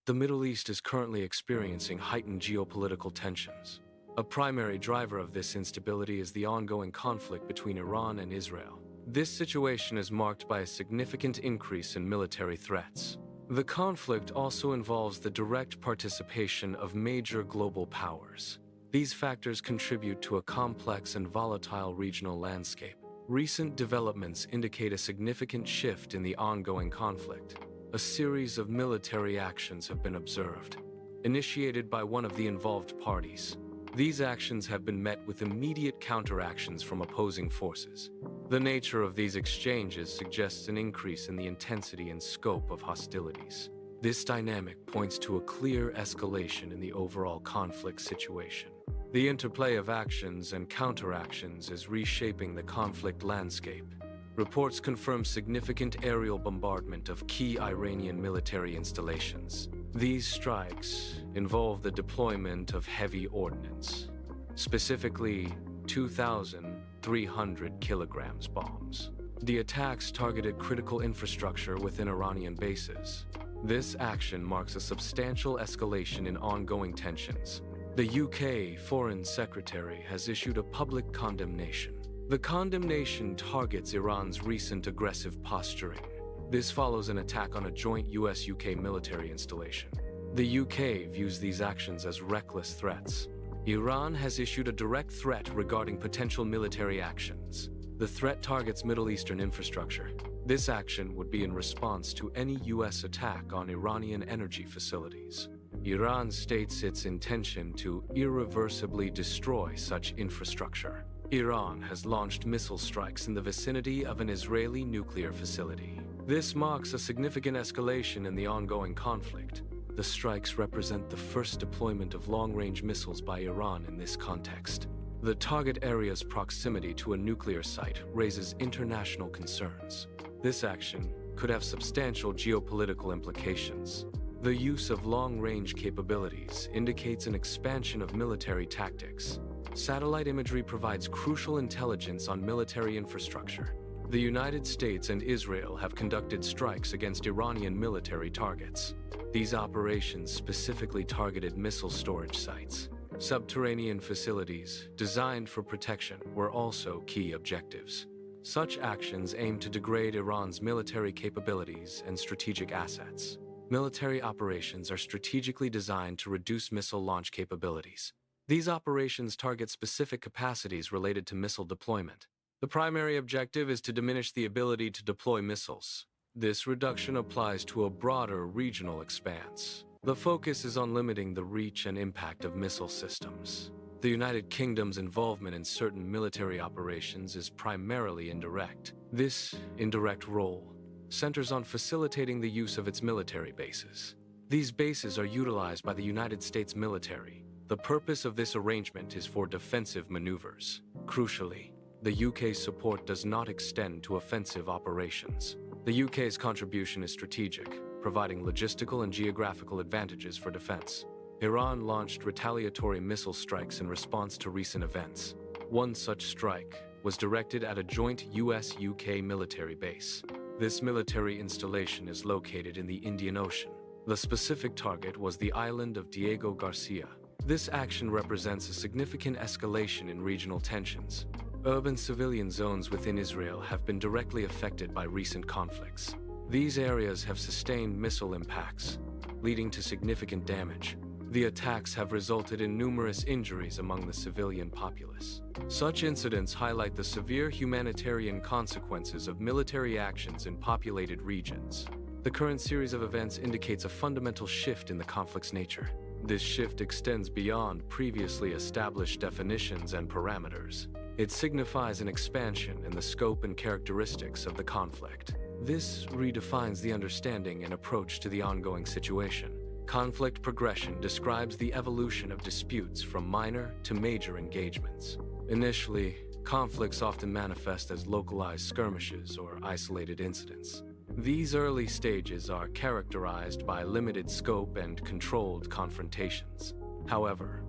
The Middle East is currently experiencing heightened geopolitical tensions. A primary driver of this instability is the ongoing conflict between Iran and Israel. This situation is marked by a significant increase in military threats. The conflict also involves the direct participation of major global powers. These factors contribute to a complex and volatile regional landscape. Recent developments indicate a significant shift in the ongoing conflict. A series of military actions have been observed, initiated by one of the involved parties. These actions have been met with immediate counteractions from opposing forces. The nature of these exchanges suggests an increase in the intensity and scope of hostilities. This dynamic points to a clear escalation in the overall conflict situation. The interplay of actions and counteractions is reshaping the conflict landscape. Reports confirm significant aerial bombardment of key Iranian military installations. These strikes involve the deployment of heavy ordnance, specifically 2,300 kilograms bombs. The attacks targeted critical infrastructure within Iranian bases. This action marks a substantial escalation in ongoing tensions. The UK Foreign Secretary has issued a public condemnation. The condemnation targets Iran's recent aggressive posturing. This follows an attack on a joint US-UK military installation. The UK views these actions as reckless threats. Iran has issued a direct threat regarding potential military actions. The threat targets Middle Eastern infrastructure. This action would be in response to any US attack on Iranian energy facilities. Iran states its intention to irreversibly destroy such infrastructure. Iran has launched missile strikes in the vicinity of an Israeli nuclear facility. This marks a significant escalation in the ongoing conflict. The strikes represent the first deployment of long-range missiles by Iran in this context. The target area's proximity to a nuclear site raises international concerns. This action could have substantial geopolitical implications. The use of long-range capabilities indicates an expansion of military tactics. Satellite imagery provides crucial intelligence on military infrastructure. The United States and Israel have conducted strikes against Iranian military targets. These operations specifically targeted missile storage sites. Subterranean facilities designed for protection were also key objectives. Such actions aim to degrade Iran's military capabilities and strategic assets. Military operations are strategically designed to reduce missile launch capabilities. These operations target specific capacities related to missile deployment. The primary objective is to diminish the ability to deploy missiles. This reduction applies to a broader regional expanse. The focus is on limiting the reach and impact of missile systems. The United Kingdom's involvement in certain military operations is primarily indirect. This indirect role centers on facilitating the use of its military bases. These bases are utilized by the United States military. The purpose of this arrangement is for defensive maneuvers. Crucially, the UK's support does not extend to offensive operations. The UK's contribution is strategic, providing logistical and geographical advantages for defense. Iran launched retaliatory missile strikes in response to recent events. One such strike was directed at a joint US-UK military base. This military installation is located in the Indian Ocean. The specific target was the island of Diego Garcia. This action represents a significant escalation in regional tensions. Urban civilian zones within Israel have been directly affected by recent conflicts. These areas have sustained missile impacts, leading to significant damage. The attacks have resulted in numerous injuries among the civilian populace. Such incidents highlight the severe humanitarian consequences of military actions in populated regions. The current series of events indicates a fundamental shift in the conflict's nature. This shift extends beyond previously established definitions and parameters. It signifies an expansion in the scope and characteristics of the conflict. This redefines the understanding and approach to the ongoing situation. Conflict progression describes the evolution of disputes from minor to major engagements. Initially, conflicts often manifest as localized skirmishes or isolated incidents. These early stages are characterized by limited scope and controlled confrontations. However,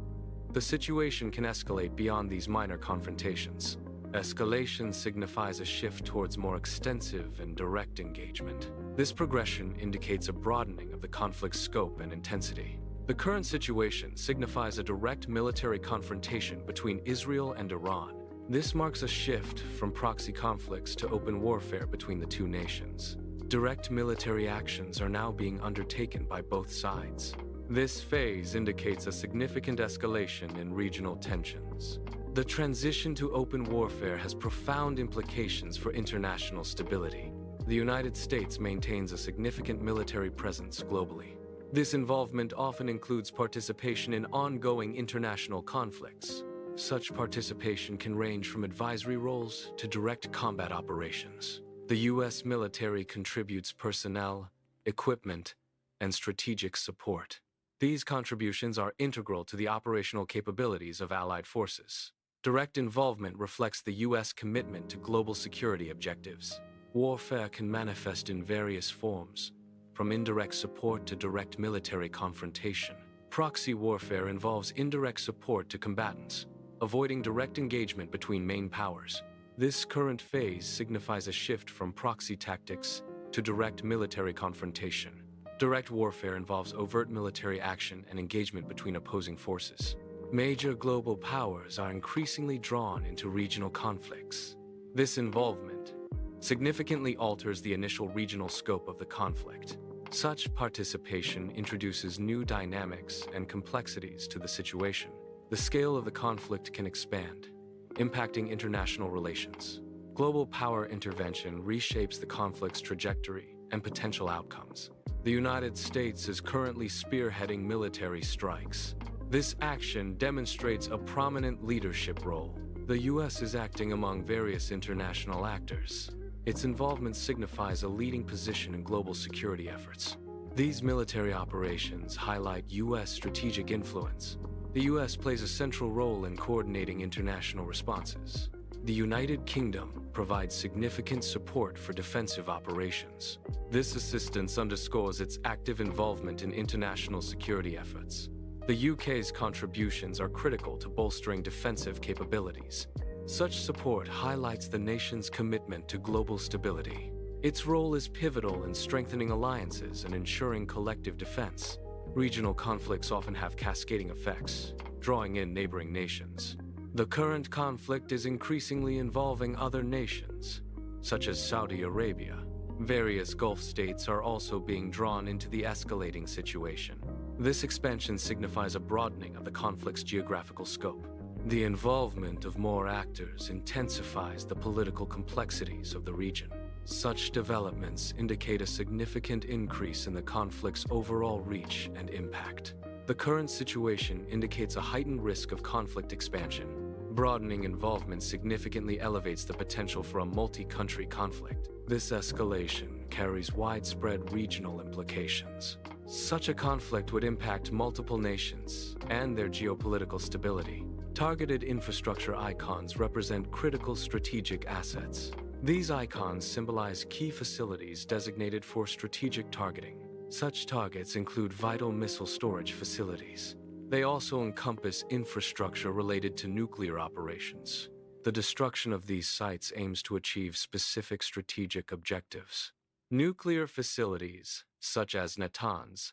the situation can escalate beyond these minor confrontations. Escalation signifies a shift towards more extensive and direct engagement. This progression indicates a broadening of the conflict's scope and intensity. The current situation signifies a direct military confrontation between Israel and Iran. This marks a shift from proxy conflicts to open warfare between the two nations. Direct military actions are now being undertaken by both sides. This phase indicates a significant escalation in regional tensions. The transition to open warfare has profound implications for international stability. The United States maintains a significant military presence globally. This involvement often includes participation in ongoing international conflicts. Such participation can range from advisory roles to direct combat operations. The U.S. military contributes personnel, equipment, and strategic support. These contributions are integral to the operational capabilities of allied forces. Direct involvement reflects the U.S. commitment to global security objectives. Warfare can manifest in various forms, from indirect support to direct military confrontation. Proxy warfare involves indirect support to combatants, avoiding direct engagement between main powers. This current phase signifies a shift from proxy tactics to direct military confrontation. Direct warfare involves overt military action and engagement between opposing forces. Major global powers are increasingly drawn into regional conflicts. This involvement significantly alters the initial regional scope of the conflict. Such participation introduces new dynamics and complexities to the situation. The scale of the conflict can expand, impacting international relations. Global power intervention reshapes the conflict's trajectory and potential outcomes. The United States is currently spearheading military strikes. This action demonstrates a prominent leadership role. The U.S. is acting among various international actors. Its involvement signifies a leading position in global security efforts. These military operations highlight U.S. strategic influence. The U.S. plays a central role in coordinating international responses. The United Kingdom provides significant support for defensive operations. This assistance underscores its active involvement in international security efforts. The UK's contributions are critical to bolstering defensive capabilities. Such support highlights the nation's commitment to global stability. Its role is pivotal in strengthening alliances and ensuring collective defense. Regional conflicts often have cascading effects, drawing in neighboring nations. The current conflict is increasingly involving other nations, such as Saudi Arabia. Various Gulf states are also being drawn into the escalating situation. This expansion signifies a broadening of the conflict's geographical scope. The involvement of more actors intensifies the political complexities of the region. Such developments indicate a significant increase in the conflict's overall reach and impact. The current situation indicates a heightened risk of conflict expansion. Broadening involvement significantly elevates the potential for a multi-country conflict. This escalation carries widespread regional implications. Such a conflict would impact multiple nations and their geopolitical stability. Targeted infrastructure icons represent critical strategic assets. These icons symbolize key facilities designated for strategic targeting. Such targets include vital missile storage facilities. They also encompass infrastructure related to nuclear operations. The destruction of these sites aims to achieve specific strategic objectives. Nuclear facilities, such as Natanz,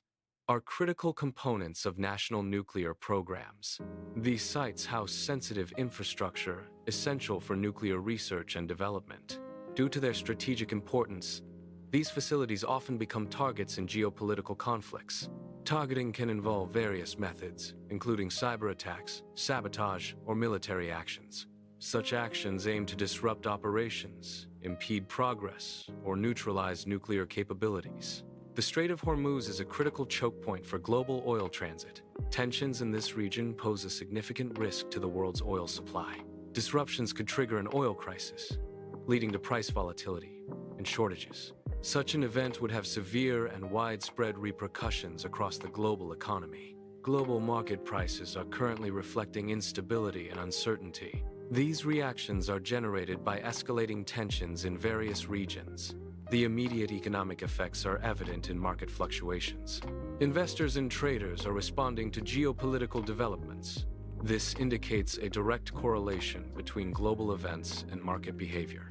are critical components of national nuclear programs. These sites house sensitive infrastructure essential for nuclear research and development. Due to their strategic importance, these facilities often become targets in geopolitical conflicts. Targeting can involve various methods, including cyber attacks, sabotage, or military actions. Such actions aim to disrupt operations, impede progress, or neutralize nuclear capabilities. The Strait of Hormuz is a critical choke point for global oil transit. Tensions in this region pose a significant risk to the world's oil supply. Disruptions could trigger an oil crisis, leading to price volatility and shortages. Such an event would have severe and widespread repercussions across the global economy. Global market prices are currently reflecting instability and uncertainty. These reactions are generated by escalating tensions in various regions. The immediate economic effects are evident in market fluctuations. Investors and traders are responding to geopolitical developments, This indicates a direct correlation between global events and market behavior.